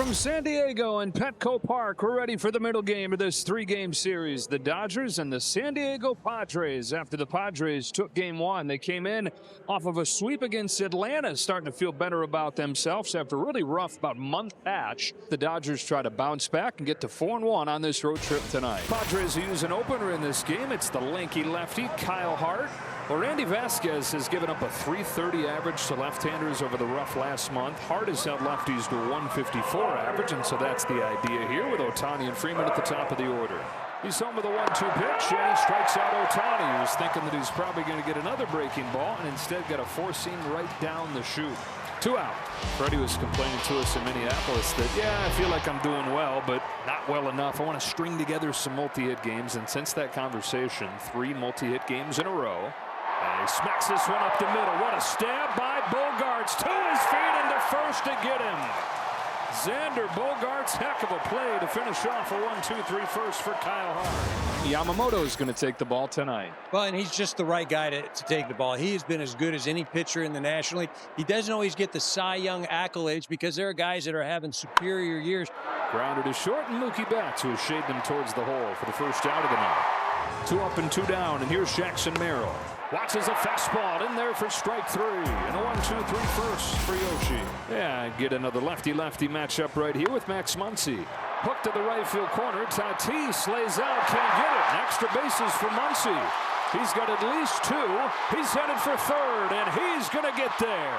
From San Diego and Petco Park, we're ready for the middle game of this three-game series. The Dodgers and the San Diego Padres. After the Padres took game one, they came in off of a sweep against Atlanta, starting to feel better about themselves after a really rough about month patch. The Dodgers try to bounce back and get to 4-1 on this road trip tonight. Padres use an opener in this game. It's the lanky lefty, Kyle Hart. Well, Randy Vasquez has given up a .330 average to left-handers over the rough last month. Hart has held lefties to a .154 average, and so that's the idea here with Ohtani and Freeman at the top of the order. He's home with a 1-2 pitch, and he strikes out Ohtani. He was thinking that he's probably going to get another breaking ball, and instead got a four-seam right down the chute. 2 out. Freddie was complaining to us in Minneapolis that, yeah, I feel like I'm doing well, but not well enough. I want to string together some multi-hit games, and since that conversation, 3 multi-hit games in a row. And he smacks this one up the middle. What a stab by Bogaerts to his feet and to first to get him. Xander Bogaerts, heck of a play to finish off a 1-2-3 first for Kyle Hart. Yamamoto is going to take the ball tonight. Well, and he's just the right guy to take the ball. He has been as good as any pitcher in the National League. He doesn't always get the Cy Young accolades because there are guys that are having superior years. Grounded to short, and Mookie Betts, who has shaved him towards the hole for the first out of the night. 2 up and 2 down, and here's Jackson Merrill. Watches a fastball in there for strike 3. And a 1-2-3 first for Yoshi. Yeah, get another lefty-lefty matchup right here with Max Muncy. Hook to the right field corner. Tatis lays out, can't get it. And extra bases for Muncy. He's got at least 2. He's headed for third, and he's going to get there.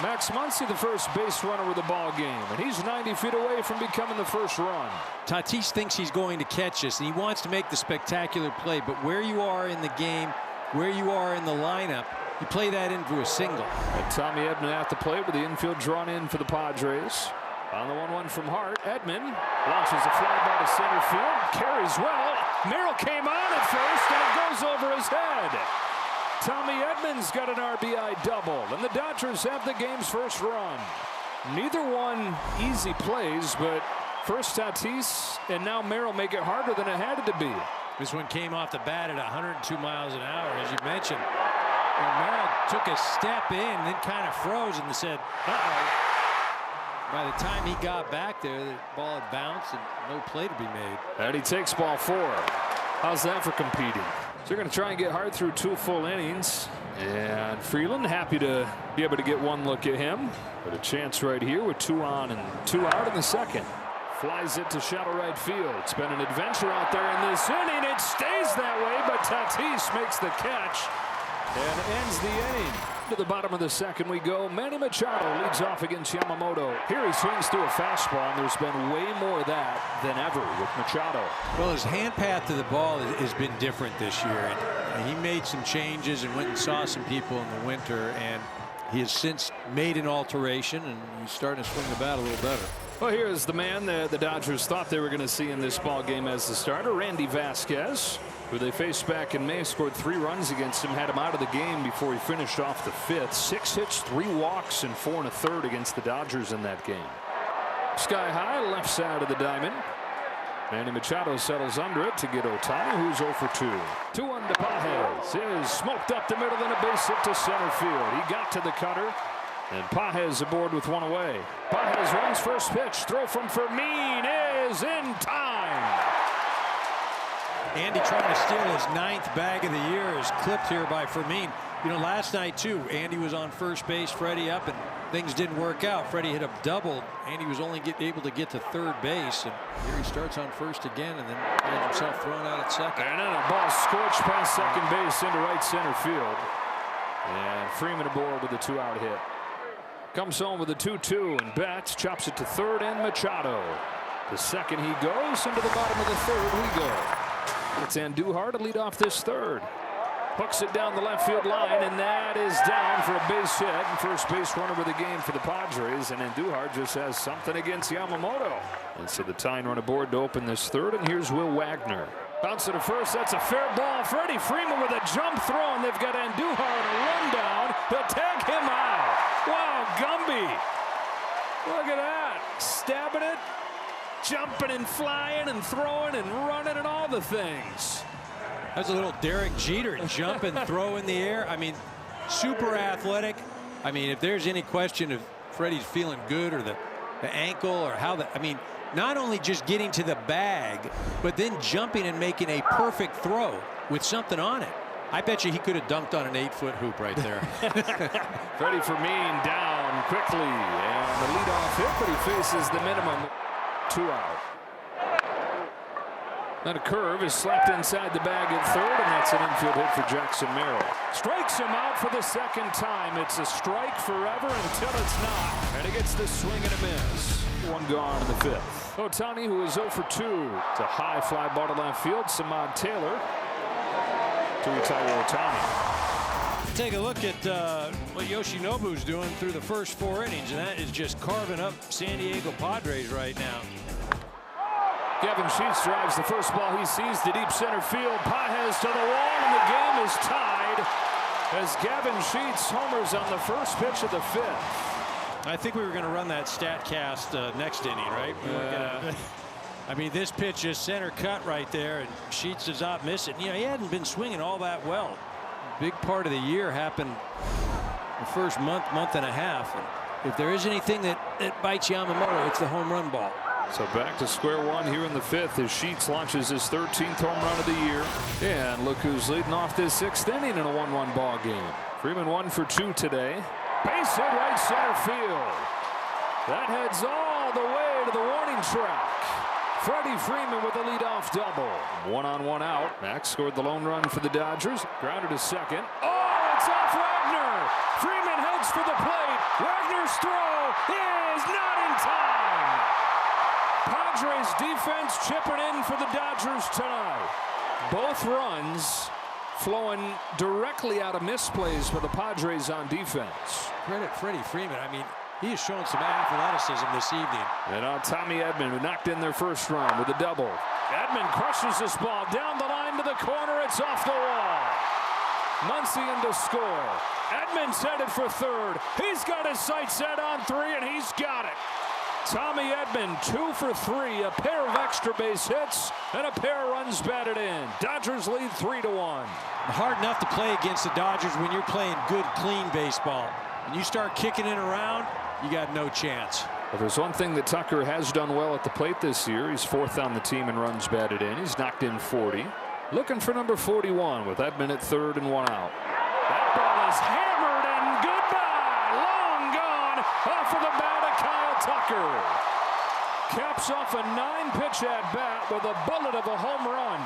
Max Muncy, the first base runner with the ball game, and he's 90 feet away from becoming the first run. Tatis thinks he's going to catch this, and he wants to make the spectacular play, but where you are in the game, where you are in the lineup, you play that into a single. And Tommy Edman at the plate with the infield drawn in for the Padres. On the 1-1 from Hart, Edman launches a fly ball to center field, carries well. Merrill came on at first, and it goes over his head. Tommy Edman's got an RBI double, and the Dodgers have the game's first run. Neither one easy plays, but first Tatis and now Merrill make it harder than it had to be. This one came off the bat at 102 miles an hour, as you mentioned. And Merrill took a step in, then kind of froze and said, uh-oh. By the time he got back there, the ball had bounced and no play to be made. And he takes ball 4. How's that for competing? So they're going to try and get Hart through 2 full innings. And Freeland happy to be able to get one look at him. But a chance right here with 2 on and 2 out in the second. Flies it to shallow right field. It's been an adventure out there in this inning. It stays that way, but Tatis makes the catch and ends the inning. To the bottom of the second we go. Manny Machado leads off against Yamamoto. Here he swings through a fastball, and there's been way more of that than ever with Machado. Well, his hand path to the ball has been different this year. And he made some changes and went and saw some people in the winter, and he has since made an alteration, and he's starting to swing the bat a little better. Well, here's the man that the Dodgers thought they were going to see in this ball game as the starter, Randy Vasquez, who they faced back in May, scored 3 runs against him, had him out of the game before he finished off the 5th. 6 hits, 3 walks, and 4 1/3 against the Dodgers in that game. Sky high, left side of the diamond. Manny Machado settles under it to get Ohtani, who's 0 for 2. 2-1 to Pages. Is smoked up the middle and a base hit to center field. He got to the cutter. And Pages aboard with 1 away. Pages runs first pitch. Throw from Fermin is in time. Andy trying to steal his 9th bag of the year is clipped here by Fermin. You know, last night, too, Andy was on first base, Freddie up, and things didn't work out. Freddie hit a double. Andy was only able to get to third base, and here he starts on first again and then finds himself thrown out at second. And then a ball scorched past second base into right center field. And Freeman aboard with a 2-out hit. Comes home with a 2-2, and Betts chops it to third, and Machado. The second he goes, into the bottom of the third we go. It's Andujar to lead off this third. Hooks it down the left field line, and that is down for a base hit. And first base runner of the game for the Padres, and Andujar just has something against Yamamoto. And so the tying run aboard to open this third, and here's Will Wagner. Bounce to first, that's a fair ball. Freddie Freeman with a jump throw, and they've got Andujar in a rundown. They'll tag him out. Wow, Gumby. Look at that. Stabbing it, jumping and flying and throwing and running and all the things. That's a little Derek Jeter jump and throw in the air. I mean, super athletic. I mean, if there's any question if Freddie's feeling good or the the ankle or how the, I mean, not only just getting to the bag, but then jumping and making a perfect throw with something on it. I bet you he could have dunked on an 8-foot hoop right there. Freddie Fermin down quickly, and the leadoff hit, but he faces the minimum. 2 out. Then a curve is slapped inside the bag at third, and that's an infield hit for Jackson Merrill. Strikes him out for the second time. It's a strike forever until it's not. And he gets the swing and a miss. 1 gone in the 5th. Ohtani, who is 0 for 2. It's a high fly ball to left field. Samad Taylor to retire Ohtani. Take a look at what Yoshinobu's doing through the first 4 innings, and that is just carving up San Diego Padres right now. Gavin Sheets drives the first ball he sees to deep center field. Pages to the wall, and the game is tied as Gavin Sheets homers on the first pitch of the 5th. I think we were going to run that StatCast next inning, right? I mean, this pitch is center cut right there, and Sheets does not miss it. You know, he hadn't been swinging all that well. Big part of the year happened the first month and a half. And if there is anything that bites Yamamoto, it's the home run ball. So back to square one here in the 5th as Sheets launches his 13th home run of the year. And look who's leading off this 6th inning in a 1-1 ball game. Freeman 1 for 2 today. Base hit right center field. That heads all the way to the warning track. Freddie Freeman with a leadoff double. 1-on-1 out. Max scored the lone run for the Dodgers. Grounded to second. Oh, it's off Wagner. Freeman heads for the plate. Wagner's throw is not in time. Padres defense chipping in for the Dodgers tonight. Both runs flowing directly out of misplays for the Padres on defense. Credit Freddie Freeman. I mean, he has shown some athleticism this evening. And now Tommy Edman, who knocked in their first run with a double. Edman crushes this ball down the line to the corner. It's off the wall. Muncy in to score. Edman's headed for third. He's got his sights set on 3, and he's got it. Tommy Edman 2 for 3, a pair of extra base hits and a pair of runs batted in. Dodgers lead 3-1. Hard enough to play against the Dodgers when you're playing good, clean baseball. When you start kicking it around, you got no chance. Well, there's one thing that Tucker has done well at the plate this year. He's 4th on the team in runs batted in. He's knocked in 40. Looking for number 41 with Edman at 3rd and 1 out. That ball is hammered and goodbye. Long gone off of the bat of Kyle Tucker. Caps off a 9-pitch at bat with a bullet of a home run.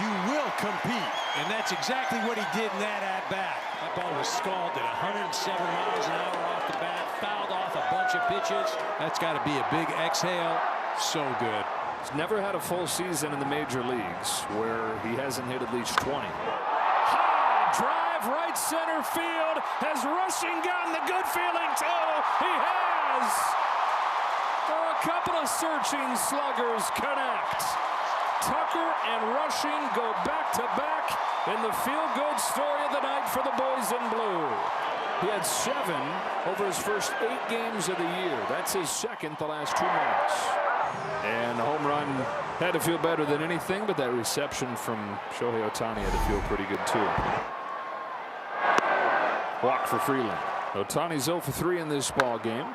You will compete, and that's exactly what he did in that at bat. That ball was scalded 107 miles an hour off the bat, fouled off a bunch of pitches. That's got to be a big exhale. So good. He's never had a full season in the major leagues where he hasn't hit at least 20. High drive right center field. Has Rushing gotten the good feeling too? He has. A couple of searching sluggers connect. Tucker and Rushing go back-to-back in the feel-good story of the night for the boys in blue. He had 7 over his first 8 games of the year. That's his 2nd the last 2 months. And the home run had to feel better than anything, but that reception from Shohei Ohtani had to feel pretty good too. Walk for Freeland. Ohtani's 0 for 3 in this ball game.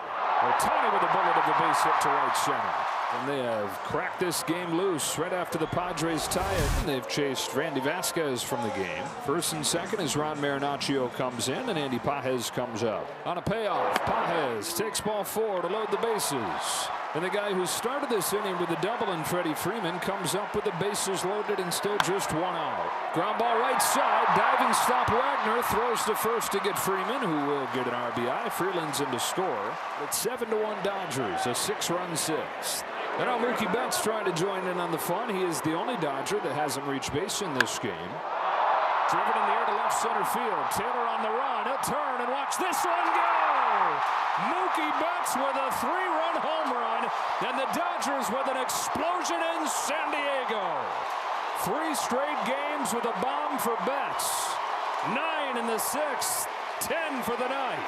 Ohtani with a bullet of the base hit to right center. And they have cracked this game loose right after the Padres tie it. They've chased Randy Vasquez from the game. 1st and 2nd as Ron Marinaccio comes in and Andy Pages comes up. On a payoff, Pages takes ball 4 to load the bases. And the guy who started this inning with a double in Freddie Freeman comes up with the bases loaded and still just 1 out. Ground ball right side, diving stop Wagner, throws to first to get Freeman, who will get an RBI. Freeland's in to score. It's 7-1 Dodgers, a 6-run 6th. And now Mookie Betts trying to join in on the fun. He is the only Dodger that hasn't reached base in this game. Driven in the air to left center field. Taylor on the run. He'll turn and watch this one go. Mookie Betts with a 3-run home run. And the Dodgers with an explosion in San Diego. 3 straight games with a bomb for Betts. 9 in the 6th. 10 for the night.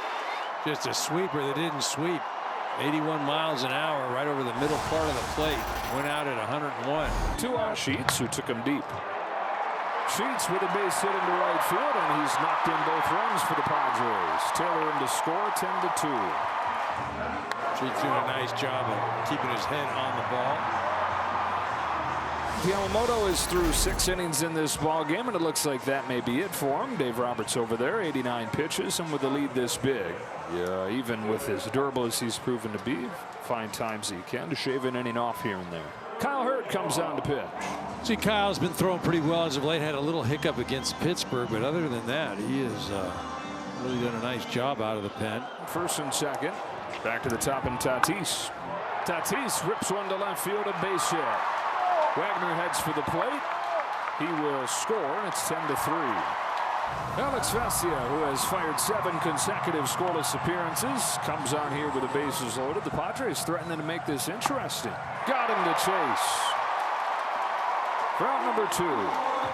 Just a sweeper that didn't sweep. 81 miles an hour right over the middle part of the plate. Went out at 101. 2 out Sheets, who took him deep. Sheets with a base hit into right field, and he's knocked in both runs for the Padres. Taylor in to score, 10-2. She's doing a nice job of keeping his head on the ball. Yamamoto is through 6 innings in this ball game, and it looks like that may be it for him. Dave Roberts over there, 89 pitches, and with a lead this big. Yeah, even with as durable as he's proven to be, find times he can to shave an inning off here and there. Kyle Hurt comes on to pitch. See, Kyle's been throwing pretty well as of late. Had a little hiccup against Pittsburgh, but other than that, he has really done a nice job out of the pen. First and second. Back to the top, and Tatis. Tatis rips one to left field, a base hit. Wagner heads for the plate. He will score, and it's 10-3. Alex Vesia, who has fired 7 consecutive scoreless appearances, comes on here with the bases loaded. The Padres threatening to make this interesting. Got him to chase. For out number 2.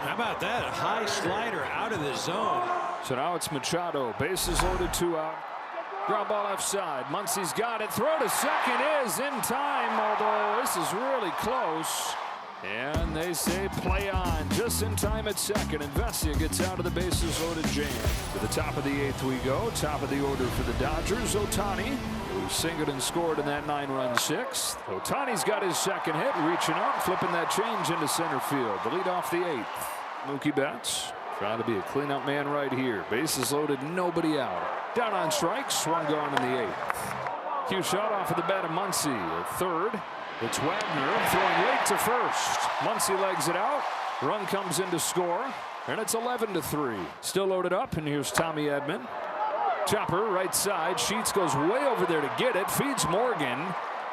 How about that? A high slider out of the zone. So now it's Machado. Bases loaded, 2 out. Ground ball left side. Muncy's got it. Throw to second is in time, although this is really close. And they say play on. Just in time at second. And Vesia gets out of the bases loaded jam. To the top of the 8th we go. Top of the order for the Dodgers. Ohtani, who singled and scored in that 9-run 6th. Ohtani's got his second hit. Reaching up, flipping that change into center field. The lead off the 8th. Mookie Betts trying to be a cleanup man right here. Bases loaded, nobody out. Down on strikes, one gone in the 8th. Cue shot off of the bat of Muncy at third. It's Wagner throwing late to first. Muncy legs it out. Run comes in to score. And it's 11-3. Still loaded up, and here's Tommy Edman. Chopper, right side. Sheets goes way over there to get it. Feeds Morgan,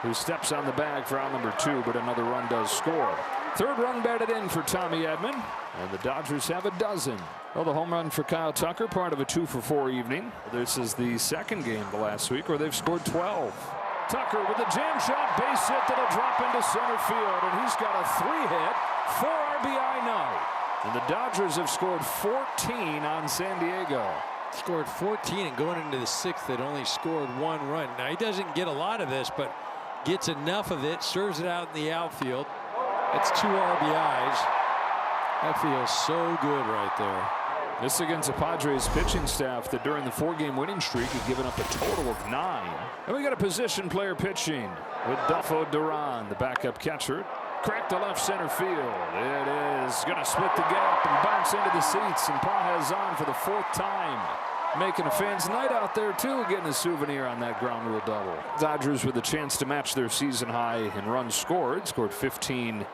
who steps on the bag for out number 2, but another run does score. Third run batted in for Tommy Edman, and the Dodgers have a dozen. Well, the home run for Kyle Tucker, part of a 2-for-4 evening. This is the second game of last week where they've scored 12. Tucker with a jam shot base hit that'll drop into center field, and he's got a 3-hit, 4 RBI night. And the Dodgers have scored 14 on San Diego. Scored 14, and going into the 6th, they'd only scored 1 run. Now, he doesn't get a lot of this, but gets enough of it, serves it out in the outfield. It's 2 RBIs. That feels so good right there. This against the Padres pitching staff that during the 4-game winning streak had given up a total of 9. And we got a position player pitching with Duffo Duran, the backup catcher. Cracked to left center field. It is going to split the gap and bounce into the seats. And Pages on for the 4th time. Making a fan's night out there, too, getting a souvenir on that ground rule double. Dodgers with a chance to match their season high in runs scored. Scored 15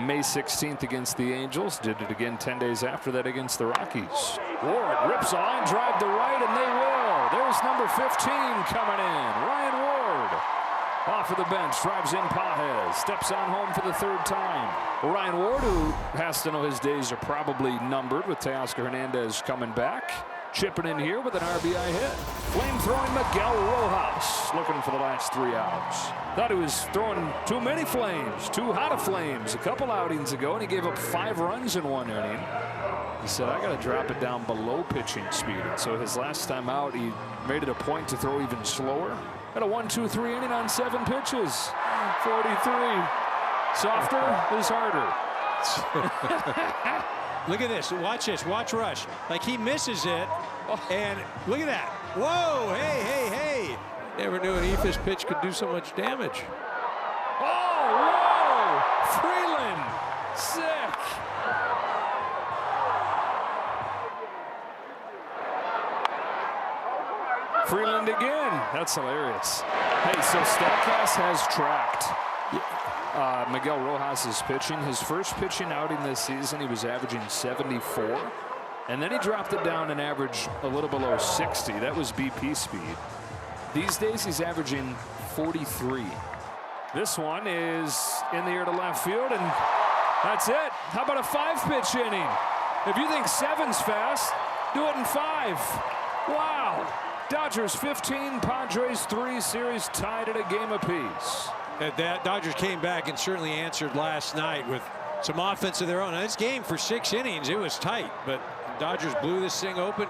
May 16th against the Angels. Did it again 10 days after that against the Rockies. Ward rips a line drive to right, and they will. There's number 15 coming in. Ryan Ward. Off of the bench, drives in Pages, steps on home for the 3rd time. Well, Ryan Ward, who has to know his days are probably numbered with Teoscar Hernandez coming back. Chipping in here with an RBI hit. Flame-throwing Miguel Rojas, looking for the last 3 outs. Thought he was throwing too many flames, too hot of flames a couple outings ago, and he gave up 5 runs in 1 inning. He said, I got to drop it down below pitching speed. And so his last time out, he made it a point to throw even slower. Had a 1-2-3 inning on 7 pitches. 43. Softer is harder. Look at this. Watch this. Watch Rush. Like he misses it. And look at that. Whoa. Hey, hey, hey. Never knew an eephus pitch could do so much damage. Oh, whoa. Freeland. Sick. Freeland again. That's hilarious. Hey, so StatCast has tracked Miguel Rojas' pitching. His first pitching outing this season, he was averaging 74. And then he dropped it down and averaged a little below 60. That was BP speed. These days, he's averaging 43. This one is in the air to left field, and that's it. How about a 5-pitch inning? If you think 7's fast, do it in 5. Wow. Dodgers 15, Padres 3, series tied at a game apiece. That Dodgers came back and certainly answered last night with some offense of their own. Now, this game for 6 innings, it was tight, but Dodgers blew this thing open.